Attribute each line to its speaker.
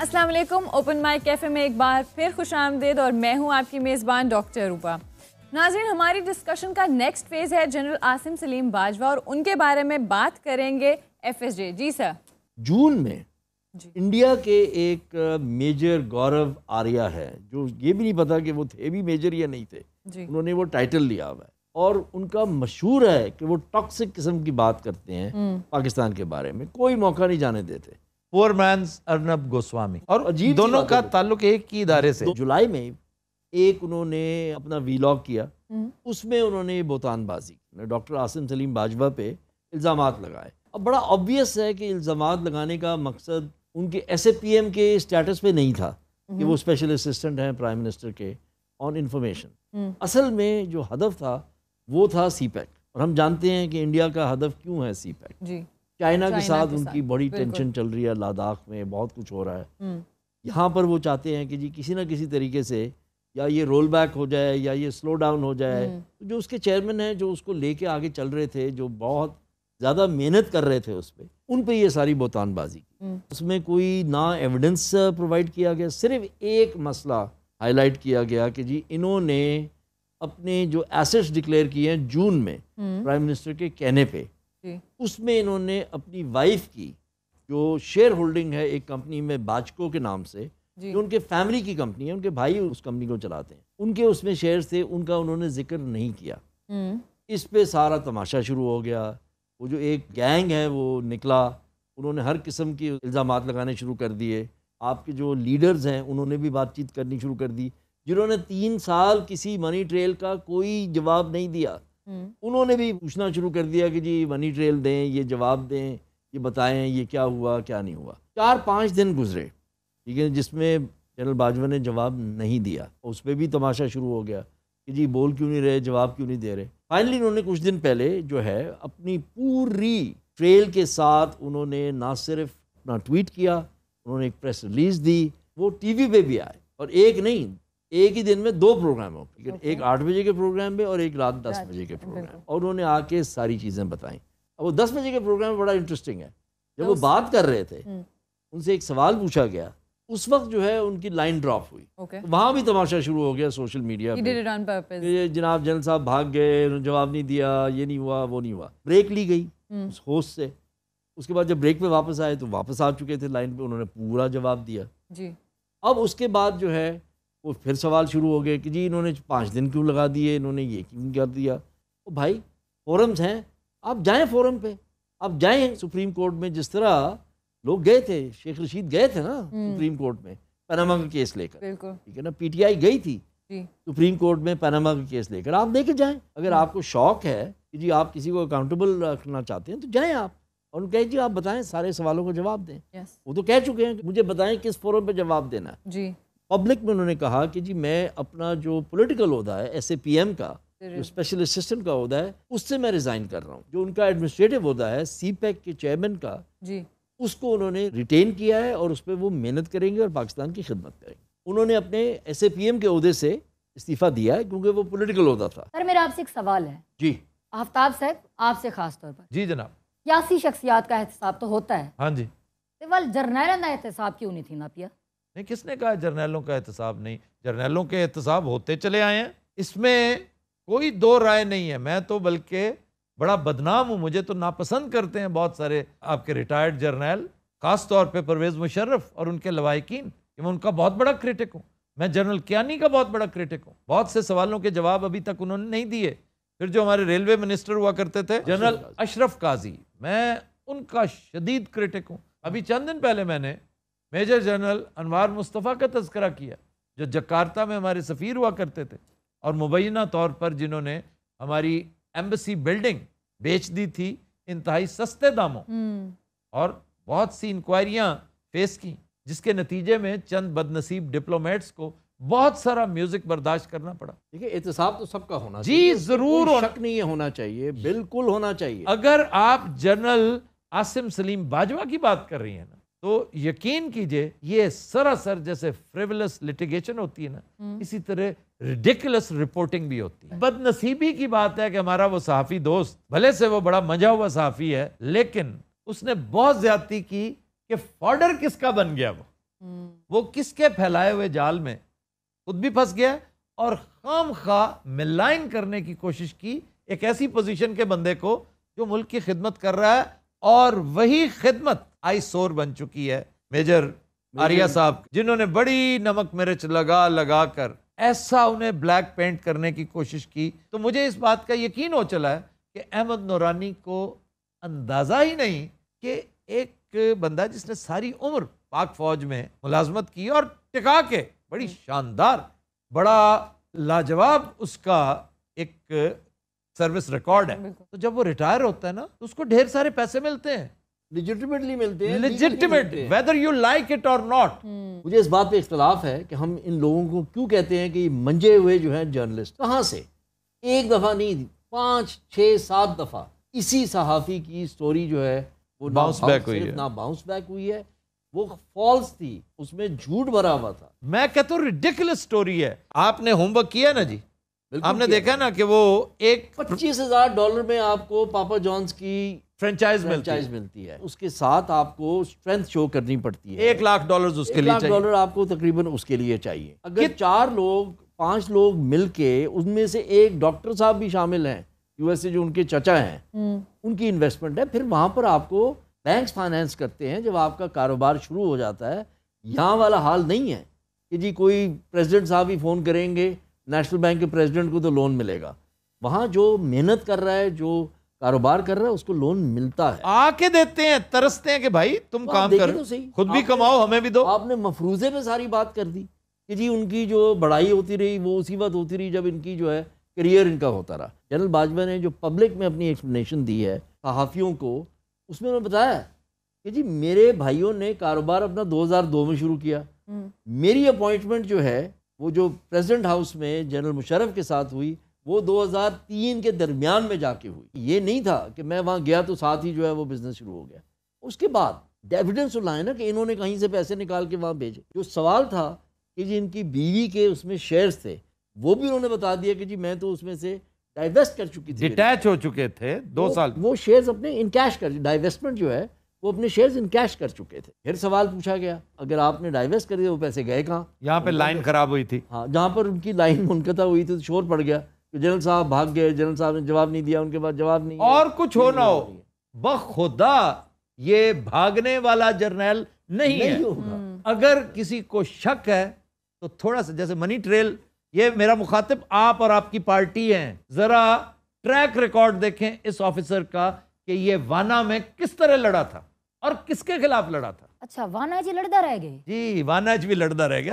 Speaker 1: السلام علیکم. Open mic cafe میں ایک بار پھر خوش آمدید اور میں ہوں آپ کی میزبان ڈاکٹر روپا. ناظرین, ہماری ڈسکشن کا نیکسٹ فیز ہے جنرل عاصم سلیم باجوہ اور ان کے بارے میں بات کریں گے FSJ. جی سر.
Speaker 2: جون میں انڈیا کے ایک میجر گورو آریہ ہے, جو یہ بھی نہیں پتا کہ وہ تھے بھی میجر یا نہیں تھے, انہوں نے وہ ٹائٹل لیا ہوا ہے اور ان کا مشہور ہے کہ وہ ٹاکسک قسم کی بات کرتے ہیں پاکستان کے بارے میں, کوئی موقع نہیں جانے دیتے.
Speaker 3: پور مینز ارنب گوسوامی, اور دونوں کا تعلق ایک ہی ادارے سے.
Speaker 2: جولائی میں ایک انہوں نے اپنا ویلاگ کیا, اس میں انہوں نے بہتان بازی ڈاکٹر عاصم سلیم باجوہ پہ الزامات لگائے. اب بڑا obvious ہے کہ الزامات لگانے کا مقصد ان کے SAPM کے اسٹیٹس پہ نہیں تھا کہ وہ اسپیشل اسسٹنٹ ہیں پرائم منسٹر کے آن انفارمیشن. اصل میں جو ہدف تھا وہ تھا CPEC, اور ہم جانتے ہیں کہ انڈیا کا ہدف کیوں ہے CPEC. چائنا کے ساتھ ان کی بڑی ٹینشن چل رہی ہے, لداخ میں بہت کچھ ہو رہا ہے. یہاں پر وہ چاہتے ہیں کہ جی کسی نہ کسی طریقے سے یا یہ رول بیک ہو جائے یا یہ سلو ڈاؤن ہو جائے. جو اس کے چیئرمین ہیں, جو اس کو لے کے آگے چل رہے تھے, جو بہت زیادہ محنت کر رہے تھے اس پہ, ان پہ یہ ساری بہتان بازی کی. اس میں کوئی نہ ایویڈنس پرووائڈ کیا گیا, صرف ایک مسئلہ ہائی لائٹ کیا گیا کہ جی انہوں نے اپنے جو ایسٹس ڈکلیئر کیے ہیں جون میں پرائم منسٹر کے کہنے پہ, اس میں انہوں نے اپنی وائف کی جو شیئر ہولڈنگ ہے ایک کمپنی میں باجکو کے نام سے, جو ان کے فیملی کی کمپنی ہے, ان کے بھائی اس کمپنی کو چلاتے ہیں, ان کے اس میں شیئرز تھے, ان کا انہوں نے ذکر نہیں کیا. اس پہ سارا تماشا شروع ہو گیا. وہ جو ایک گینگ ہے وہ نکلا, انہوں نے ہر قسم کی الزامات لگانے شروع کر دیے. آپ کے جو لیڈرز ہیں انہوں نے بھی بات چیت کرنی شروع کر دی, جنہوں نے 3 سال کسی منی ٹریل کا کوئی جواب نہیں دیا, انہوں نے بھی پوچھنا شروع کر دیا کہ جی منی ٹریل دیں, یہ جواب دیں, یہ بتائیں یہ کیا ہوا کیا نہیں ہوا. 4-5 دن گزرے, ٹھیک ہے, جس میں جنرل باجوہ نے جواب نہیں دیا. اس پہ بھی تماشا شروع ہو گیا کہ جی بول کیوں نہیں رہے, جواب کیوں نہیں دے رہے. فائنلی انہوں نے کچھ دن پہلے جو ہے اپنی پوری ٹریل کے ساتھ انہوں نے نہ صرف اپنا ٹویٹ کیا, انہوں نے ایک پریس ریلیز دی, وہ ٹی وی پہ بھی آئے, اور ایک نہیں, ایک ہی دن میں 2 پروگرام ہو, ایک 8 بجے کے پروگرام پہ اور ایک رات 10 بجے کے پروگرام, اور انہوں نے آ کے ساری چیزیں بتائیں. اب وہ 10 بجے کے پروگرام بڑا انٹرسٹنگ ہے. جب وہ بات کر رہے تھے, ان سے ایک سوال پوچھا گیا, اس وقت جو ہے ان کی لائن ڈراپ ہوئی. وہاں بھی تماشا شروع ہو گیا سوشل میڈیا پہ, جناب جنرل صاحب بھاگ گئے, جواب نہیں دیا, یہ نہیں ہوا وہ نہیں ہوا. بریک لی گئی اس ہوسٹ سے. اس کے بعد جب بریک پہ واپس آئے تو واپس آ چکے تھے لائن پہ, انہوں نے پورا جواب دیا. اب اس کے بعد جو ہے وہ پھر سوال شروع ہو گئے کہ جی انہوں نے 5 دن کیوں لگا دیے, انہوں نے یہ کیوں کر دیا. بھائی فورمز ہیں, آپ جائیں فورم پہ, آپ جائیں سپریم کورٹ میں. جس طرح لوگ گئے تھے, شیخ رشید گئے تھے نا سپریم کورٹ میں پاناما کا کیس لے کر, ٹھیک ہے نا, PTI گئی تھی سپریم کورٹ میں پاناما کا کیس لے کر. آپ لے کے جائیں, اگر آپ کو شوق ہے کہ جی آپ کسی کو اکاؤنٹیبل رکھنا چاہتے ہیں تو جائیں آپ, اور کہیں جی آپ بتائیں, سارے سوالوں کا جواب دیں. وہ تو کہہ چکے ہیں کہ مجھے بتائیں کس فورم پہ جواب دینا ہے. پبلک میں انہوں نے کہا کہ جی میں اپنا جو پولیٹیکل عہدہ ہے SAPM کا, جو اسپیشل اسسٹنٹ کا عہدہ ہے, اس سے میں ریزائن کر رہا ہوں. جو ان کا ایڈمنسٹریٹو عہدہ ہے CPEC کے چیئرمین کا, اس کو انہوں نے ریٹین کیا ہے, اور اس پہ وہ محنت کریں گے اور پاکستان کی خدمت کریں گے. انہوں نے اپنے SAPM کے عہدے سے استعفیٰ دیا ہے کیونکہ وہ پولیٹیکل عہدہ تھا.
Speaker 4: سر میرا آپ سے ایک سوال ہے.
Speaker 2: جی
Speaker 4: آفتاب صاحب, آپ سے خاص طور پر.
Speaker 3: جی جناب.
Speaker 4: سیاسی شخصیات کا احتساب تو ہوتا ہے.
Speaker 3: ہاں جی.
Speaker 4: جرنیلوں کا احتساب کیوں نہیں تھی نا پیا؟
Speaker 3: نہیں, کس نے کہا جرنیلوں کا احتساب نہیں؟ جرنیلوں کے احتساب ہوتے چلے آئے ہیں, اس میں کوئی 2 رائے نہیں ہے. میں تو بلکہ بڑا بدنام ہوں, مجھے تو ناپسند کرتے ہیں بہت سارے آپ کے ریٹائرڈ جرنیل, خاص طور پہ پرویز مشرف اور ان کے لواحقین, کہ میں ان کا بہت بڑا کرٹک ہوں. میں جنرل کیانی کا بہت بڑا کرٹک ہوں. بہت سے سوالوں کے جواب ابھی تک انہوں نے نہیں دیے. پھر جو ہمارے ریلوے منسٹر ہوا کرتے تھے جنرل اشرف قاضی, میں ان کا شدید کرٹک ہوں. ابھی چند دن پہلے میں نے میجر جنرل انوار مصطفیٰ کا تذکرہ کیا, جو جکارتا میں ہمارے سفیر ہوا کرتے تھے, اور مبینہ طور پر جنہوں نے ہماری ایمبیسی بلڈنگ بیچ دی تھی انتہائی سستے داموں, اور بہت سی انکوائریاں فیس کی, جس کے نتیجے میں چند بدنصیب ڈپلومیٹس کو بہت سارا میوزک برداشت کرنا پڑا.
Speaker 2: دیکھیں احتساب تو سب کا ہونا چاہیے.
Speaker 3: جی ضرور,
Speaker 2: شک نہیں ہونا چاہیے, بالکل ہونا چاہیے.
Speaker 3: اگر آپ جنرل عاصم سلیم باجوہ کی بات کر رہی ہیں نا, تو یقین کیجئے یہ سراسر جیسے فریولس لٹیگیشن ہوتی ہے نا, اسی طرح ریڈیکولس رپورٹنگ بھی ہوتی ہے. بد نصیبی کی بات ہے کہ ہمارا وہ صحافی دوست, بھلے سے وہ بڑا منجا ہوا صحافی ہے, لیکن اس نے بہت زیادتی کی کہ فارڈر کس کا بن گیا وہ. وہ کس کے پھیلائے ہوئے جال میں خود بھی پھنس گیا اور خام خواہ ملائن کرنے کی کوشش کی ایک ایسی پوزیشن کے بندے کو جو ملک کی خدمت کر رہا ہے، اور وہی خدمت آئی سور بن چکی ہے میجر آریہ صاحب، جنہوں نے بڑی نمک مرچ لگا کر ایسا انہیں بلیک پینٹ کرنے کی کوشش کی۔ تو مجھے اس بات کا یقین ہو چلا ہے کہ احمد نورانی کو اندازہ ہی نہیں کہ ایک بندہ جس نے ساری عمر پاک فوج میں ملازمت کی اور ٹکا کے بڑی شاندار، بڑا لاجواب اس کا ایک سروس ریکارڈ ہے، تو جب وہ ریٹائر ہوتا ہے نا تو اس کو ڈھیر سارے پیسے ملتے ہیں،
Speaker 2: لیجٹمیٹلی ملتے ہیں،
Speaker 3: legitimate whether you like it or not۔
Speaker 2: مجھے اس بات پہ اختلاف ہے کہ ہم ان لوگوں کو کیوں کہتے ہیں کہ یہ منجے ہوئے جو ہیں جرنلسٹ، کہاں سے؟ ایک دفعہ نہیں، 5 6 7 دفعہ اسی صحافی کی سٹوری جو ہے وہ
Speaker 3: باؤنس بیک ہوئی ہے،
Speaker 2: نہ باؤنس بیک ہوئی ہے، وہ فالس تھی، اس میں جھوٹ بھرا ہوا تھا۔
Speaker 3: میں کہتا ہوں ریڈیکولس سٹوری ہے۔ آپ نے ہوم ورک کیا نا جی، آپ نے دیکھا نا کہ وہ ایک
Speaker 2: $25,000 میں آپ کو پاپا جانس کی
Speaker 3: فرنچائز
Speaker 2: ملتی ہے، اس کے ساتھ آپ کو اسٹرینتھ شو کرنی پڑتی ہے،
Speaker 3: $1,00,000 اس کے لیے چاہیے،
Speaker 2: $1,00,000 آپ کو تقریباً اس کے لیے چاہیے۔ اگر 4 لوگ 5 لوگ مل کے، ان میں سے ایک ڈاکٹر صاحب بھی شامل ہیں USA جو ان کے چچا ہیں، ان کی انویسٹمنٹ ہے، پھر وہاں پر آپ کو بینکس فائنینس کرتے ہیں جب آپ کا کاروبار شروع ہو جاتا ہے۔ یہاں والا حال نہیں ہے کہ جی کوئی پریزیڈنٹ صاحب ہی فون کریں گے نیشنل بینک کے پریزیڈنٹ کو تو لون ملے گا۔ وہاں جو محنت کر رہا ہے، جو کاروبار کر رہا ہے، اس کو لون ملتا ہے،
Speaker 3: آ کے دیتے ہیں، ترستے ہیں کہ بھائی تم کام کرو، خود بھی کماؤ، ہمیں بھی دو۔
Speaker 2: آپ نے مفروضے پہ ساری بات کر دی کہ جی ان کی جو بڑائی ہوتی رہی وہ اسی وقت ہوتی رہی جب ان کی جو ہے کریئر ان کا ہوتا رہا۔ جنرل باجوہ نے جو پبلک میں اپنی ایکسپلینیشن دی ہے صحافیوں کو، اس میں انہوں نے بتایا کہ جی میرے بھائیوں نے کاروبار اپنا 2002 میں شروع کیا، میری اپوائنٹمنٹ جو ہے وہ جو پریزیڈنٹ ہاؤس میں جنرل مشرف کے ساتھ ہوئی وہ 2003 کے درمیان میں جا کے ہوئی۔ یہ نہیں تھا کہ میں وہاں گیا تو ساتھ ہی جو ہے وہ بزنس شروع ہو گیا۔ اس کے بعد ایویڈنس لائے نا کہ انہوں نے کہیں سے پیسے نکال کے وہاں بھیجے۔ جو سوال تھا کہ جی ان کی بیوی کے اس میں شیئرز تھے، وہ بھی انہوں نے بتا دیا کہ جی میں تو اس میں سے ڈائیویسٹ کر چکی تھی،
Speaker 3: ڈیٹیچ ہو چکے تھے 2 سال،
Speaker 2: وہ شیئرز اپنے ان کیش کر، ڈائیویسٹمنٹ جو ہے وہ اپنے شیئرز ان کیش کر چکے تھے۔ پھر سوال پوچھا گیا اگر آپ نے ڈائیویسٹ کر دیا وہ پیسے گئے کہاں؟
Speaker 3: یہاں پہ لائن خراب ہوئی تھی،
Speaker 2: ہاں جہاں پر ان کی لائن منقطع ہوئی تھی تو شور پڑ گیا کہ جنرل صاحب بھاگ گئے، جنرل صاحب نے جواب نہیں دیا، ان کے بعد جواب نہیں،
Speaker 3: اور کچھ ہو نہ ہو بخدا یہ بھاگنے والا جرنیل نہیں ہے۔ اگر کسی کو شک ہے تو تھوڑا سا جیسے منی ٹریل، یہ میرا مخاطب آپ اور آپ کی پارٹی ہیں، ذرا ٹریک ریکارڈ دیکھیں اس آفیسر کا کہ یہ وانا میں کس طرح لڑا تھا اور کس کے خلاف لڑا تھا۔
Speaker 4: اچھا، واناجی لڑتا رہ گئے؟
Speaker 3: جی واناج بھی لڑتا رہ گیا۔